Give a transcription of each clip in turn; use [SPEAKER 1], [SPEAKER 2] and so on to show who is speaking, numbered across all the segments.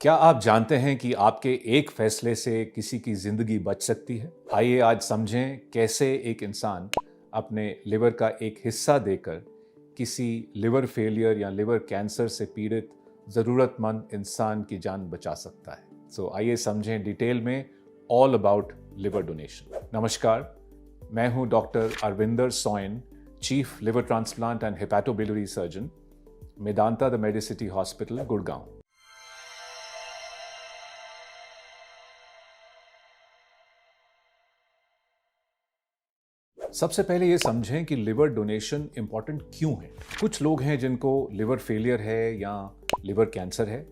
[SPEAKER 1] क्या आप जानते हैं कि आपके एक फैसले से किसी की जिंदगी बच सकती है? आइए आज समझें कैसे एक इंसान अपने लिवर का एक हिस्सा देकर किसी लिवर फेलियर या लिवर कैंसर से पीड़ित ज़रूरतमंद इंसान की जान बचा सकता है। आइए समझें डिटेल में ऑल अबाउट लिवर डोनेशन। नमस्कार, मैं हूं doctor Arvinder Soin, chief liver transplant and hepatobiliary surgeon, Medanta the Medicity hospital, Gurgaon. सबसे पहले ये समझें कि लिवर डोनेशन इंपॉर्टेंट क्यों है। कुछ लोग हैं जिनको लिवर फेलियर है या लिवर कैंसर है,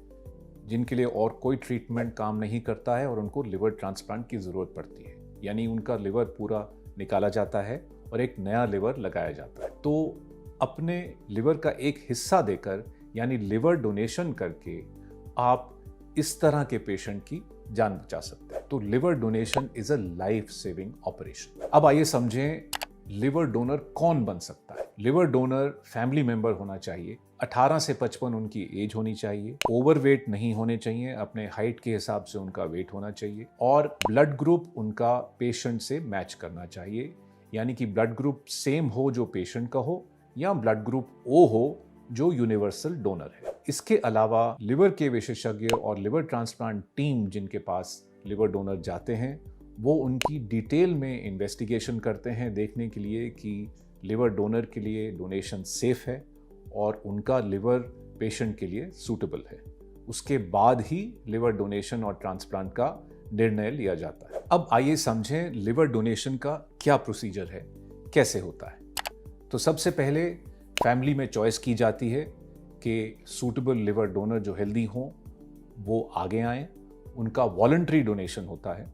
[SPEAKER 1] जिनके लिए और कोई ट्रीटमेंट काम नहीं करता है और उनको लिवर ट्रांसप्लांट की ज़रूरत पड़ती है, यानी उनका लिवर पूरा निकाला जाता है और एक नया लिवर लगाया जाता है। तो अपने लिवर का एक हिस्सा देकर यानी लिवर डोनेशन करके आप इस तरह के पेशेंट की जान बचा सकते हैं। तो liver donation is a life saving operation. अब आइए समझें लिवर डोनर कौन बन सकता है। लिवर डोनर फैमिली मेंबर होना चाहिए, 18 से 55 उनकी एज होनी चाहिए, ओवरवेट नहीं होने चाहिए, अपने हाइट के हिसाब से उनका वेट होना चाहिए और ब्लड ग्रुप उनका पेशेंट से मैच करना चाहिए, यानी कि ब्लड ग्रुप सेम हो जो पेशेंट का हो या ब्लड ग्रुप ओ हो जो यूनिवर्सल डोनर है। इसके अलावा लिवर के विशेषज्ञ और लिवर ट्रांसप्लांट टीम जिनके पास लिवर डोनर जाते हैं, वो उनकी डिटेल में इन्वेस्टिगेशन करते हैं देखने के लिए कि लिवर डोनर के लिए डोनेशन सेफ है और उनका लिवर पेशेंट के लिए सूटेबल है। उसके बाद ही लिवर डोनेशन और ट्रांसप्लांट का निर्णय लिया जाता है। अब आइए समझें लिवर डोनेशन का क्या प्रोसीजर है, कैसे होता है। तो सबसे पहले फैमिली में चॉइस की जाती है कि सूटेबल लिवर डोनर जो हेल्दी हों वो आगे आएं, उनका वॉलंटरी डोनेशन होता है।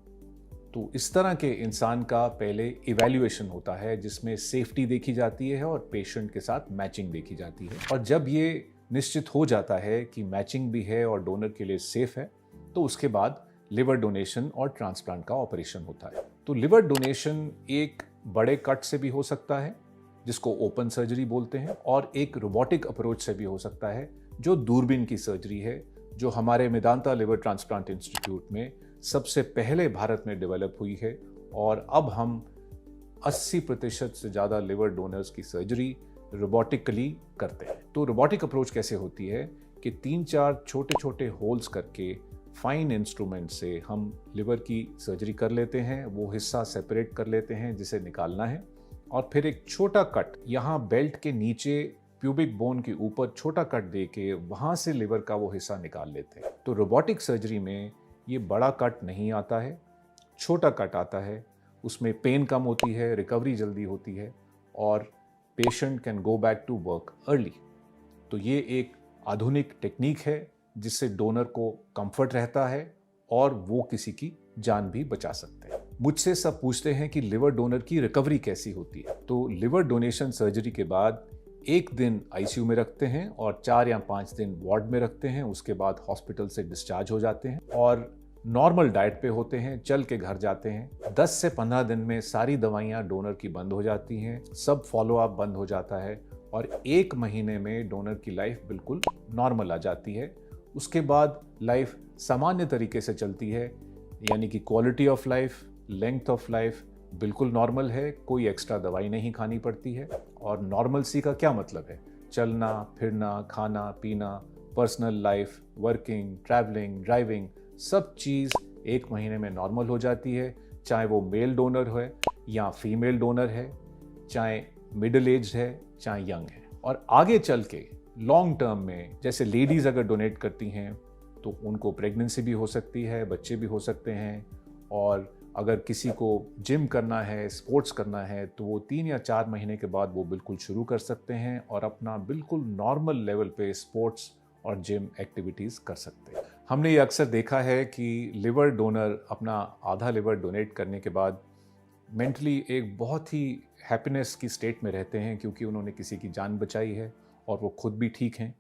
[SPEAKER 1] तो इस तरह के इंसान का पहले इवैल्यूएशन होता है जिसमें सेफ्टी देखी जाती है और पेशेंट के साथ मैचिंग देखी जाती है, और जब ये निश्चित हो जाता है कि मैचिंग भी है और डोनर के लिए सेफ है, तो उसके बाद लिवर डोनेशन और ट्रांसप्लांट का ऑपरेशन होता है। तो लिवर डोनेशन एक बड़े कट से भी हो सकता है जिसको ओपन सर्जरी बोलते हैं, और एक रोबोटिक अप्रोच से भी हो सकता है जो दूरबीन की सर्जरी है, जो हमारे मेदांता लिवर ट्रांसप्लांट इंस्टीट्यूट में सबसे पहले भारत में डेवलप हुई है। और अब हम 80% से ज़्यादा लिवर डोनर्स की सर्जरी रोबोटिकली करते हैं। तो रोबोटिक अप्रोच कैसे होती है कि 3-4 छोटे छोटे होल्स करके फाइन इंस्ट्रूमेंट से हम लिवर की सर्जरी कर लेते हैं, वो हिस्सा सेपरेट कर लेते हैं जिसे निकालना है, और फिर एक छोटा कट यहाँ बेल्ट के नीचे प्यूबिक बोन के ऊपर छोटा कट दे के वहाँ से लिवर का वो हिस्सा निकाल लेते हैं। तो रोबोटिक सर्जरी में ये बड़ा कट नहीं आता है, छोटा कट आता है, उसमें पेन कम होती है, रिकवरी जल्दी होती है और patient can go back to work early. तो ये एक आधुनिक टेक्निक है जिससे डोनर को कंफर्ट रहता है और वो किसी की जान भी बचा सकते हैं। मुझसे सब पूछते हैं कि लिवर डोनर की रिकवरी कैसी होती है। तो लिवर डोनेशन सर्जरी के बाद 1 दिन आईसीयू में रखते हैं और 4 या 5 दिन वार्ड में रखते हैं। उसके बाद हॉस्पिटल से डिस्चार्ज हो जाते हैं और नॉर्मल डाइट पे होते हैं, चल के घर जाते हैं। 10 से 15 दिन में सारी दवाइयाँ डोनर की बंद हो जाती हैं, सब फॉलोअप बंद हो जाता है और 1 महीने में डोनर की लाइफ बिल्कुल नॉर्मल आ जाती है। उसके बाद लाइफ सामान्य तरीके से चलती है, यानी कि quality of life, length of life बिल्कुल नॉर्मल है, कोई एक्स्ट्रा दवाई नहीं खानी पड़ती है। और नॉर्मल सी का क्या मतलब है? चलना फिरना, खाना पीना, personal life, working, travelling, driving, सब चीज़ 1 महीने में नॉर्मल हो जाती है, चाहे वो मेल डोनर है या फीमेल डोनर है, चाहे मिडिल एज है, चाहे यंग है। और आगे चल के लॉन्ग टर्म में जैसे लेडीज़ अगर डोनेट करती हैं तो उनको प्रेगनेंसी भी हो सकती है, बच्चे भी हो सकते हैं, और अगर किसी को जिम करना है, स्पोर्ट्स करना है, तो वो 3 या 4 महीने के बाद वो बिल्कुल शुरू कर सकते हैं और अपना बिल्कुल नॉर्मल लेवल पे स्पोर्ट्स और जिम एक्टिविटीज़ कर सकते हैं। हमने ये अक्सर देखा है कि लिवर डोनर अपना आधा लिवर डोनेट करने के बाद मेंटली एक बहुत ही हैप्पीनेस की स्टेट में रहते हैं, क्योंकि उन्होंने किसी की जान बचाई है और वो खुद भी ठीक हैं।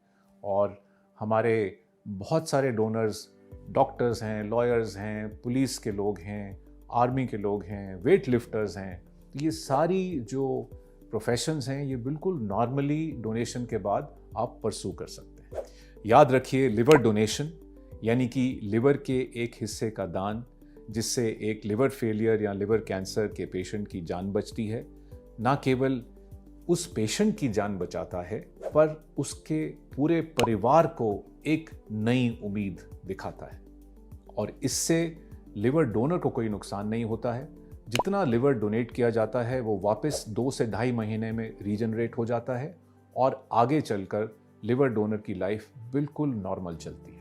[SPEAKER 1] और हमारे बहुत सारे डोनर्स डॉक्टर्स हैं, लॉयर्स हैं, पुलिस के लोग हैं, आर्मी के लोग हैं, वेट लिफ्टर्स हैं। ये सारी जो प्रोफेशंस हैं ये बिल्कुल नॉर्मली डोनेशन के बाद आप परसू कर सकते हैं। याद रखिए, लिवर डोनेशन यानी कि लिवर के एक हिस्से का दान, जिससे एक लिवर फेलियर या लिवर कैंसर के पेशेंट की जान बचती है, ना केवल उस पेशेंट की जान बचाता है पर उसके पूरे परिवार को एक नई उम्मीद दिखाता है। और इससे लिवर डोनर को कोई नुकसान नहीं होता है। जितना लिवर डोनेट किया जाता है वो वापस 2 से ढाई महीने में रीजनरेट हो जाता है और आगे चलकर लिवर डोनर की लाइफ बिल्कुल नॉर्मल चलती है।